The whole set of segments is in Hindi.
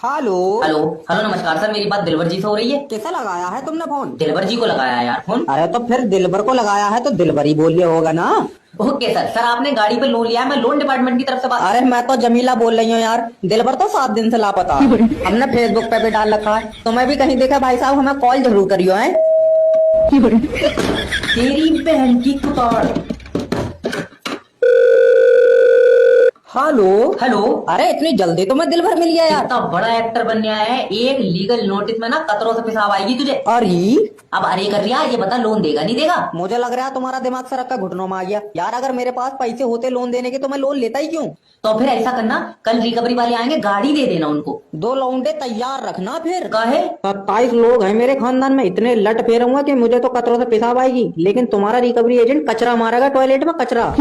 हेलो। हेलो हेलो नमस्कार सर, मेरी बात दिलवर जी से हो रही है? कैसा लगाया है तुमने फोन? दिलवर जी को लगाया है यार फोन। अरे तो फिर दिलबर को लगाया है तो दिलबर ही बोलिए होगा ना। Okay sir. सर आपने गाड़ी पे लोन लिया है, मैं लोन डिपार्टमेंट की तरफ से बात। अरे मैं तो जमीला बोल रही हूँ यार। दिलबर तो 7 दिन से लापता है। हमने फेसबुक पे भी डाल रखा है, तुम्हें भी कहीं देखा भाई साहब, हमें कॉल जरूर करियो है। तेरी बहन की कुताड़। हेलो। हेलो। अरे इतनी जल्दी तुम्हें दिलबर मिल गया यार। कितना बड़ा एक्टर बन गया है, एक लीगल नोटिस में ना कतरों से पेशाब आएगी तुझे। अरे अब अरे कर रिया, ये बता लोन देगा नहीं देगा? मुझे लग रहा है तुम्हारा दिमाग सर का घुटनों में आ गया यार। अगर मेरे पास पैसे होते लोन देने के तो मैं लोन लेता ही क्यों। तो फिर ऐसा करना, कल रिकवरी वाले आएंगे, गाड़ी दे देना उनको। 2 लौंडे तैयार रखना फिर। काहे? 27 लोग हैं मेरे खानदान में, इतने लट फेरूंगा कि मुझे तो कतरों से पेशाब आएगी, लेकिन तुम्हारा रिकवरी एजेंट कचरा मारेगा टॉयलेट में कचरा।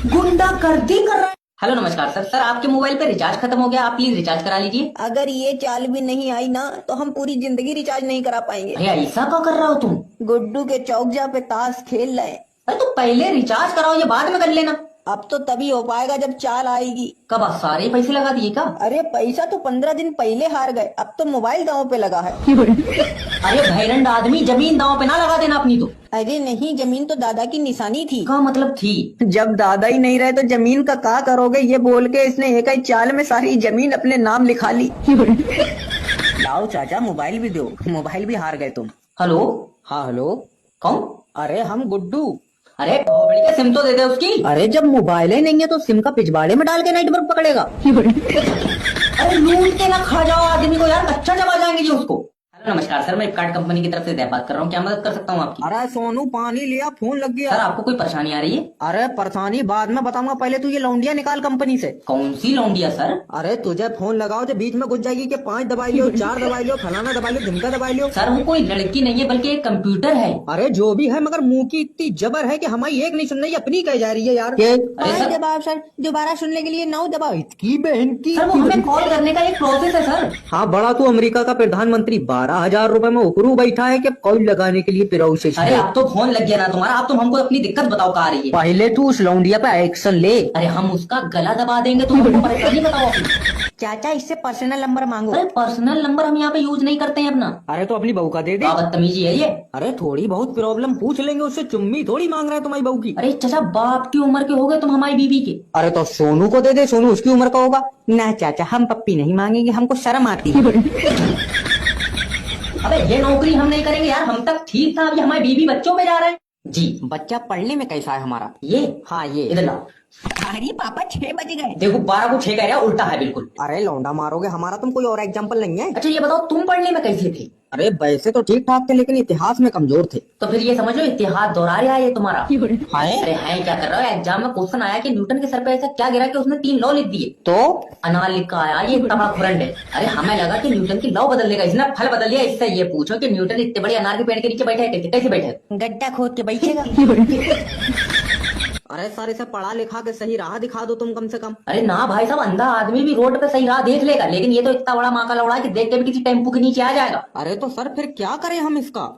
गुंडागर्दी कर रहा है। हेलो नमस्कार सर। सर आपके मोबाइल पे रिचार्ज खत्म हो गया, आप प्लीज रिचार्ज करा लीजिए। अगर ये चाल भी नहीं आई ना तो हम पूरी जिंदगी रिचार्ज नहीं करा पाएंगे। अरे ऐसा क्या कर रहा हो तुम? गुड्डू के चौक पे ताश खेल रहे हैं। अरे तो पहले रिचार्ज कराओ, ये बाद में कर लेना। अब तो तभी हो पाएगा जब चाल आएगी। कब आप सारे पैसे लगा दिए क्या? अरे पैसा तो 15 दिन पहले हार गए, अब तो मोबाइल दांव पे लगा है। अरे भैरंड आदमी, जमीन दांव पे ना लगा देना अपनी तो। अरे नहीं, जमीन तो दादा की निशानी थी। क्या मतलब थी? जब दादा ही नहीं रहे तो जमीन का क्या करोगे, ये बोल के इसने एक ही चाल में सारी जमीन अपने नाम लिखा ली। लाओ चाचा मोबाइल भी दो, मोबाइल भी हार गए तुम। हेलो। हाँ हेलो। कौन? अरे हम गुड्डू। अरे भोबड़ी का सिम तो दे दे उसकी। अरे जब मोबाइल ही नहीं है तो सिम का पिछवाड़े में डाल के नेटवर्क पकड़ेगा। अरे लूट के ना खा जाओ आदमी को यार, कच्चा चबा जाएंगे जी उसको। हेलो नमस्कार सर, मैं फ्लिपकार्ट कंपनी की तरफ से बात कर रहा हूँ, क्या मदद कर सकता हूँ आपकी? अरे सोनू पानी लिया, फोन लग गया। सर आपको कोई परेशानी आ रही है? अरे परेशानी बाद में बताऊंगा, पहले तू ये लौंडिया निकाल कंपनी से। कौन सी लौंडिया सर? अरे तुझे फोन लगाओ तो बीच में घुस जाएगी कि 5 दबाई लो, 4 दबाई लो, फलाना दबाई लो, ढिमका दबाई लो। सर वो कोई लड़की नहीं है बल्कि एक कंप्यूटर है। अरे जो भी है, मगर मुंह की इतनी जबर है कि हमारी एक नहीं सुन रही, अपनी कह जा रही है यार। अरे सर दबाओ सर, दोबारा सुनने के लिए 9 दबाओ। इसकी बहन की। सर वो हमें कॉल करने का एक प्रोसेस है सर। हाँ बड़ा तू अमेरिका का प्रधानमंत्री, 12,000 रुपए में उकरू बैठा है कि कॉल लगाने के लिए प्रोसेस। अरे अब तो फोन लग गया ना तुम्हारा, अब तुम हमको अपनी दिक्कत बताओ कहाँ आ रही है। पहले तू उस लौंडिया पे एक्शन ले। अरे हम उसका गला दबा देंगे, तुम हमको परेशानी बताओ अपनी। चाचा इससे पर्सनल नंबर मांगो। अरे पर्सनल नंबर हम यहाँ पे यूज नहीं करते हैं अपना। अरे तो अपनी बहू का दे दे। बदतमीजी है ये। अरे थोड़ी बहुत प्रॉब्लम पूछ लेंगे उससे, चुम्मी थोड़ी मांग रहा है तुम्हारी बहू की। अरे चाचा बाप की उम्र के हो गए तुम हमारी बीवी के। अरे तो सोनू को दे दे, सोनू उसकी उम्र का होगा ना। चाचा हम पप्पी नहीं मांगेंगे, हमको शर्म आती है। अबे ये नौकरी हम नहीं करेंगे यार, हम तक ठीक था, अभी हमारे बीवी बच्चों में जा रहे हैं जी। बच्चा पढ़ने में कैसा है हमारा? ये हाँ ये इधर लाओ। अरे पापा 6 बज गए। देखो 12 को 6 कह रहा है, उल्टा है बिल्कुल। अरे लौंडा मारोगे हमारा, तुम कोई और एग्जाम्पल नहीं है। अच्छा ये बताओ तुम पढ़ने में कैसे थे? अरे वैसे तो ठीक ठाक थे, लेकिन इतिहास में कमजोर थे। तो फिर ये समझ लो इतिहास दोहरा रहा है ये तुम्हारा। हाँ अरे है क्या कर रहा हो? एग्जाम में क्वेश्चन आया कि न्यूटन के सर पे ऐसा क्या गिरा कि उसने 3 लॉ लिख दिए। तो अनार लिखा आया, ये तबा खुरंड है। अरे हमें लगा कि न्यूटन की लॉ बदल देगा, इसने फल बदल दिया। इससे ये पूछो कि न्यूटन इतने बड़े अनार के पेड़ के नीचे बैठे है, कैसे बैठे? गड्ढा खोद के बैठेगा। अरे सर इसे पढ़ा लिखा के सही राह दिखा दो तुम कम से कम। अरे ना भाई साहब, अंधा आदमी भी रोड पे सही राह देख लेगा, लेकिन ये तो इतना बड़ा माँ का लौड़ा है कि देख के भी किसी टेम्पू के नीचे आ जाएगा। अरे तो सर फिर क्या करें हम इसका?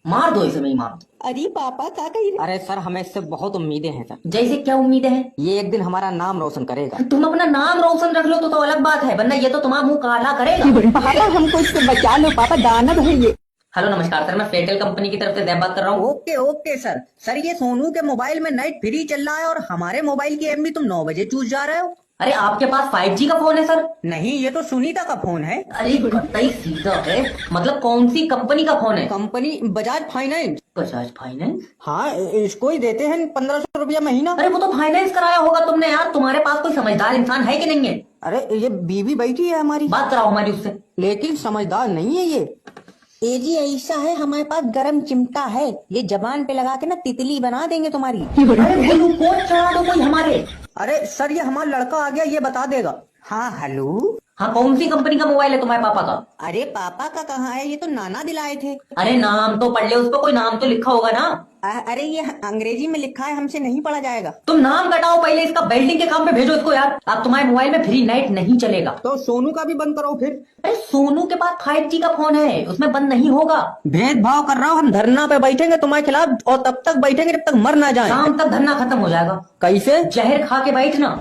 मार दो इसे, नहीं मार दो। अरे पापा क्या कही? अरे सर हमें इससे बहुत उम्मीदें हैं सर। जैसे क्या उम्मीदें हैं? ये एक दिन हमारा नाम रोशन करेगा। तुम अपना नाम रोशन रख लो तो अलग बात है, वरना ये तो तुम्हारा मुंह काला करेगा। पापा हमको इससे बचा लो, पापा दानव है ये। हेलो नमस्कार सर, मैं फेटल कंपनी की तरफ से बात कर रहा हूँ। Okay okay sir. सर ये सोनू के मोबाइल में नेट फ्री चल रहा है और हमारे मोबाइल की एमबी तुम 9 बजे चूस जा रहे हो। अरे आपके पास 5G का फोन है सर? नहीं, ये तो सुनीता का फोन है। अरे कतई सीधा है। मतलब कौन सी कंपनी का फोन है? Company Bajaj finance. Bajaj finance? हाँ इसको ही देते हैं 1500 रुपया महीना। अरे वो तो फाइनेंस कराया होगा तुमने यार, तुम्हारे पास कोई समझदार इंसान है कि नहीं है? अरे ये बीवी बैठी है हमारी, बात कराओ हमारी उससे। लेकिन समझदार नहीं है ये। जी ऐसा है, हमारे पास गरम चिमटा है, ये जबान पे लगा के ना तितली बना देंगे तुम्हारी। अरे ग्लूकोज चढ़ा दो कोई हमारे। अरे सर ये हमारा लड़का आ गया, ये बता देगा। हाँ हेलो। हाँ कौन सी कंपनी का मोबाइल है तुम्हारे पापा का? अरे पापा का कहाँ है, ये तो नाना दिलाए थे। अरे नाम तो पढ़ ले, उस पर कोई नाम तो लिखा होगा ना। अरे ये अंग्रेजी में लिखा है, हमसे नहीं पढ़ा जाएगा। तुम नाम कटाओ पहले, इसका बेल्डिंग के काम पे भेजो इसको यार। अब तुम्हारे मोबाइल में फ्री नेट नहीं चलेगा। तो सोनू का भी बंद करो फिर। अरे सोनू के पास 5G का फोन है, उसमें बंद नहीं होगा। भेदभाव कर रहा हो, हम धरना पे बैठेंगे तुम्हारे खिलाफ और तब तक बैठेंगे जब तक मर ना जाए। शाम तक धरना खत्म हो जाएगा। कैसे? जहर खा के बैठना।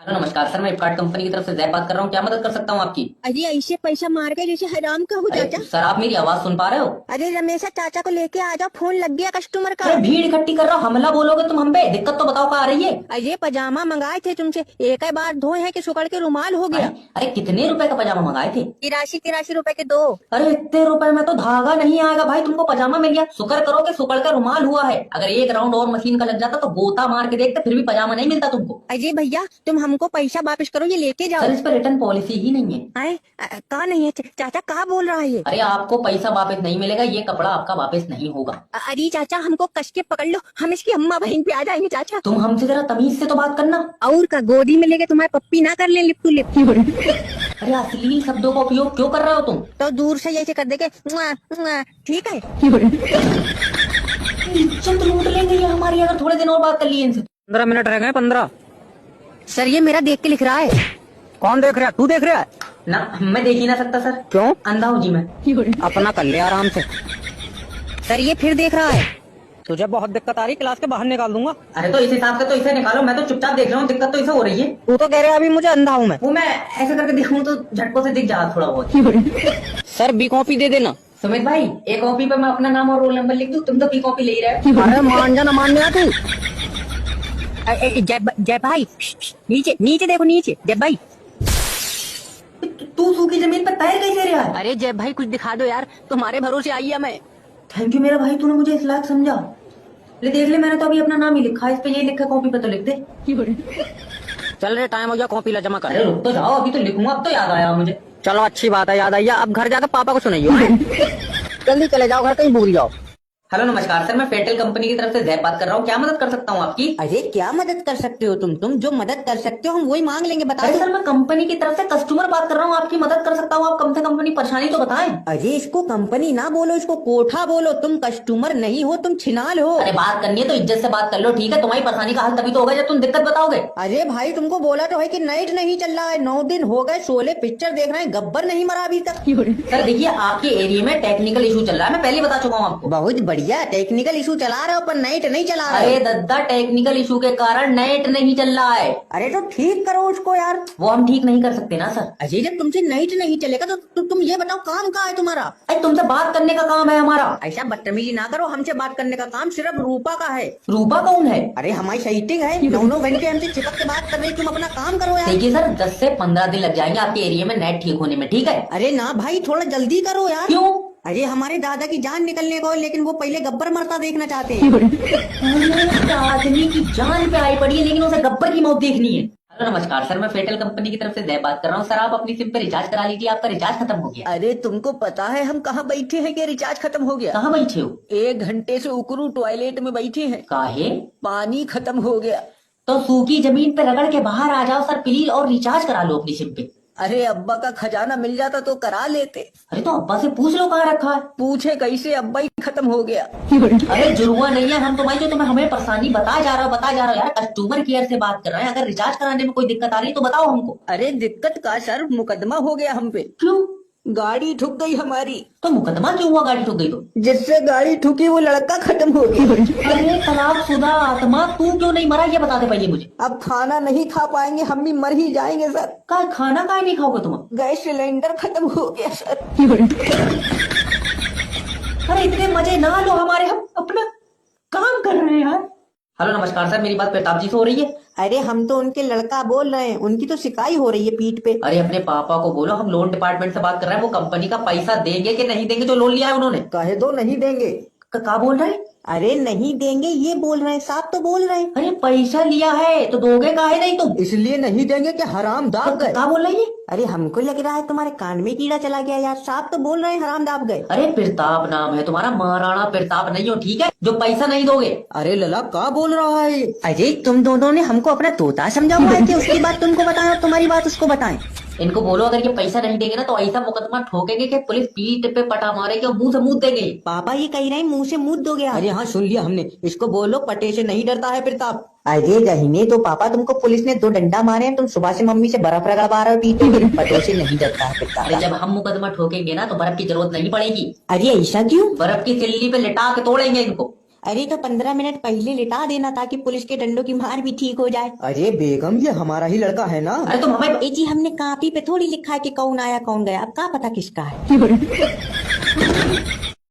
हेलो नमस्कार सर, मैं फ्लिपकार्ट कंपनी की तरफ से जैब बात कर रहा हूँ। क्या मदद कर सकता हूँ आपकी? अरे ऐसे पैसा मार के जैसे हराम का हो अरे चाचा। सर, आप मेरी आवाज सुन पा रहे हो? अरे रमेशा चाचा को लेके आ जाओ, फोन लग गया कस्टमर का। अरे भीड़ इकट्ठी कर रहा हूँ, हमला बोलोगे तुम हम पे? दिक्कत तो बताओ कहाँ आ रही है? अरे पजामा मंगाए थे तुमसे, एक ही बार धोए हैं कि सुकड़ के रुमाल हो गया। अरे कितने रुपए का पजामा मंगाए थे? 83 रुपए के 2। अरे इतने रुपए में तो धागा नहीं आएगा भाई, तुमको पजामा मिल गया। शुक्र करो कि सुकड़ का रुमाल हुआ है। अगर एक राउंड और मशीन का लग जाता तो गोता मार के देखते, फिर भी पजामा नहीं मिलता तुमको। अरे भैया तुम हमको पैसा वापस करो, ये लेके जाओ। सर इस पर रिटर्न पॉलिसी ही नहीं है। आए कहा नहीं है चाचा, कहा बोल रहा है ये? अरे आपको पैसा वापस नहीं मिलेगा, ये कपड़ा आपका वापस नहीं होगा। अरे चाचा हमको कस के पकड़ लो, हम इसकी अम्मा बहन पे आ जाएंगे चाचा। तुम हमसे जरा तमीज से तो बात करना। और का गोदी में लेके तुम्हारे पप्पी ना कर ले लिप टू लिप। अरे अश्लील शब्दों का उपयोग क्यों कर रहे हो तुम? तो दूर से ऐसे कर देंगे, ठीक है। इज्जत लूट लेंगे ये हमारी, अगर थोड़े दिन और बात कर लिए इनसे। 15 मिनट रह गए। 15। सर ये मेरा देख के लिख रहा है। कौन देख रहा है? तू देख रहा है? ना मैं देख ही ना सकता सर। क्यों? अंधा हूँ जी मैं। अपना कर ले आराम से। सर ये फिर देख रहा है। तुझे बहुत दिक्कत आ रही, क्लास के बाहर निकाल दूंगा। अरे तो इस हिसाब से तो इसे निकालो, मैं तो चुपचाप देख रहा हूँ। दिक्कत तो इसे हो रही है। तू तो कह रहा है अभी मुझे अंधा हूँ मैं। वो मैं ऐसे करके देखूँ तो झटकों से दिख जा थोड़ा बहुत। सर बी कॉपी दे देना। सुमित भाई, एक कॉपी पे मैं अपना नाम और रोल नंबर लिख दूँ, तुम तो बी कॉपी ले ही रहे हो। अरे मान जा ना मान जा तू। जय भाई नीचे नीचे देखो, नीचे जय भाई। तू सूखी जमीन पर तैर कैसे रहा है? अरे जय भाई कुछ दिखा दो यार, तुम्हारे भरोसे आई है मैं। थैंक यू मेरा भाई, तूने मुझे इस लायक समझा। ले देख ले, मैंने तो अभी अपना नाम ही लिखा है, इस पे ये लिखा कॉपी पे तो लिख दे। चल रे टाइम हो गया, कॉपी ला जमा कर। अरे रुक तो जाओ, अभी तो लिखूंगा, अब तो याद आया मुझे। चलो अच्छी बात है, याद आई। अब घर जाकर पापा को सुनाइयो। जल्दी चले जाओ घर, कहीं भूल जाओ। हेलो नमस्कार सर, मैं फेटल कंपनी की तरफ से जैब बात कर रहा हूँ। क्या मदद कर सकता हूँ आपकी? अरे क्या मदद कर सकते हो तुम जो मदद कर सकते हो हम वही मांग लेंगे, बता अरे दो। सर मैं कंपनी की तरफ से कस्टमर बात कर रहा हूँ, आपकी मदद कर सकता हूँ। आप कम से कम अपनी परेशानी तो बताएं। अरे इसको कंपनी ना बोलो, इसको कोठा बोलो। तुम कस्टमर नहीं हो, तुम छिनाल हो। अरे बात करनी है तो इज्जत से बात कर लो, ठीक है? तुम्हारी परेशानी का हल तभी तो होगा जब तुम दिक्कत बताओगे। अरे भाई तुमको बोला तो है कि नाइट नहीं चल रहा है, 9 दिन हो गए, शोले पिक्चर देख रहे हैं, गब्बर नहीं मरा अभी तक। सर देखिए, आपके एरिया में टेक्निकल इशू चल रहा है, मैं पहले बता चुका हूँ आपको। बहुत बढ़िया, टेक्निकल इशू चला रहे हो पर नाइट नहीं चला रहे। अरे दद्दा, टेक्निकल इशू के कारण नेट नहीं चल रहा है। अरे तो ठीक करो उसको यार। वो हम ठीक नहीं कर सकते ना सर। अजय जब तुमसे नाइट नहीं चलेगा तो तुम ये बताओ काम कहाँ है तुम्हारा? अरे तुमसे बात करने का काम है हमारा। ऐसा बदतमीजी ना करो, हमसे बात करने का काम सिर्फ रूपा का है। रूपा कौन है? अरे हमारी सेटिंग है, दोनों घंटे हमसे चिपक के बात कर रही, तुम अपना काम करो यार। देखिए सर, 10 से 15 दिन लग जाएंगे आपके एरिया में नेट ठीक होने में, ठीक है? अरे ना भाई थोड़ा जल्दी करो यार। क्यों? अरे हमारे दादा की जान निकलने को है, लेकिन वो पहले गब्बर मरता देखना चाहते हैं। आदमी की जान पे आई पड़ी है, लेकिन उसे गब्बर की मौत देखनी है। हेलो नमस्कार सर, मैं फेटल कंपनी की तरफ से जय बात कर रहा हूँ। सर आप अपनी सिम पे रिचार्ज करा लीजिए, आपका रिचार्ज खत्म हो गया। अरे तुमको पता है हम कहाँ बैठे हैं कि रिचार्ज खत्म हो गया? कहाँ बैठे हो? 1 घंटे से उकरू टॉयलेट में बैठे हैं, काहे? पानी खत्म हो गया। तो सूखी जमीन पे रगड़ के बाहर आ जाओ सर प्लीज, और रिचार्ज करा लो अपनी सिम पे। अरे अब्बा का खजाना मिल जाता तो करा लेते। अरे तो अब्बा से पूछ लो कहाँ रखा है। पूछे कैसे, अब्बा ही खत्म हो गया। अरे जुर्मा नहीं है, हम तुम्हारी जो तुम्हें हमें परेशानी बता जा रहा हो यार, कस्टमर केयर से बात कर रहे हैं। अगर रिचार्ज कराने में कोई दिक्कत आ रही है तो बताओ हमको। अरे दिक्कत का सर, मुकदमा हो गया हम पे। क्यों? गाड़ी ठुक गई हमारी। तो मुकदमा क्यों हुआ गाड़ी ठुक गई तो? जिससे गाड़ी ठुकी वो लड़का खत्म हो गया। अरे तलाकशुदा आत्मा, तू क्यों नहीं मरा ये बता दे पहले मुझे। अब खाना नहीं खा पाएंगे, हम भी मर ही जाएंगे सर। का खाना काहे नहीं खाओगे तुम? गैस सिलेंडर खत्म हो गया सर। अरे इतने मजे ना लो हमारे, हम अपना काम कर रहे हैं यार। हेलो नमस्कार सर, मेरी बात प्रताप जी से हो रही है? अरे हम तो उनके लड़का बोल रहे हैं, उनकी तो शिकाई हो रही है पीठ पे। अरे अपने पापा को बोलो, हम लोन डिपार्टमेंट से बात कर रहे हैं। वो कंपनी का पैसा देंगे कि नहीं देंगे जो लोन लिया है उन्होंने? कहे दो नहीं देंगे। क्या बोल रहे हैं? अरे नहीं देंगे ये बोल रहे हैं, साफ तो बोल रहे हैं। अरे पैसा लिया है तो दोगे काहे नहीं तुम? इसलिए नहीं देंगे कि हराम दाब गए। क्या बोल रही है? अरे हमको लग रहा है तुम्हारे कान में कीड़ा चला गया यार, साफ तो बोल रहे हैं हराम दाब गए। अरे प्रताप नाम है तुम्हारा, महाराणा प्रताप नहीं हो, ठीक है? जो पैसा नहीं दोगे। अरे लला क्या बोल रहा है? अरे तुम दोनों ने हमको अपना तोता समझा हुआ है कि उसकी बात तुमको बताएं और तुम्हारी बात उसको बताएं। इनको बोलो अगर ये पैसा नहीं देंगे ना तो ऐसा मुकदमा ठोकेंगे कि पुलिस पीठ पे पटा मारेगी और मुंह से मुंह देंगे। पापा ये कह रहे हैं मुंह से मुंह दोगे? अरे हाँ सुन लिया हमने, इसको बोलो पटे से नहीं डरता है प्रताप। अरे गहीने तो पापा तुमको पुलिस ने 2 डंडा मारे हैं, तुम सुबह से मम्मी से बर्फ रगड़वा रहे हो पीठ पे। पटे से नहीं डरता है अरे प्रताप। जब हम मुकदमा ठोकेंगे ना तो बर्फ की जरूरत नहीं पड़ेगी। अरे ऐसा क्यों? बर्फ की सिल्ली पे लिटा के तोड़ेंगे इनको। अरे तो 15 मिनट पहले लिटा देना ताकि पुलिस के डंडों की मार भी ठीक हो जाए। अरे बेगम ये हमारा ही लड़का है ना। अरे तुम हमें जी हमने कॉपी पे थोड़ी लिखा है कि कौन आया कौन गया, अब क्या पता किसका है।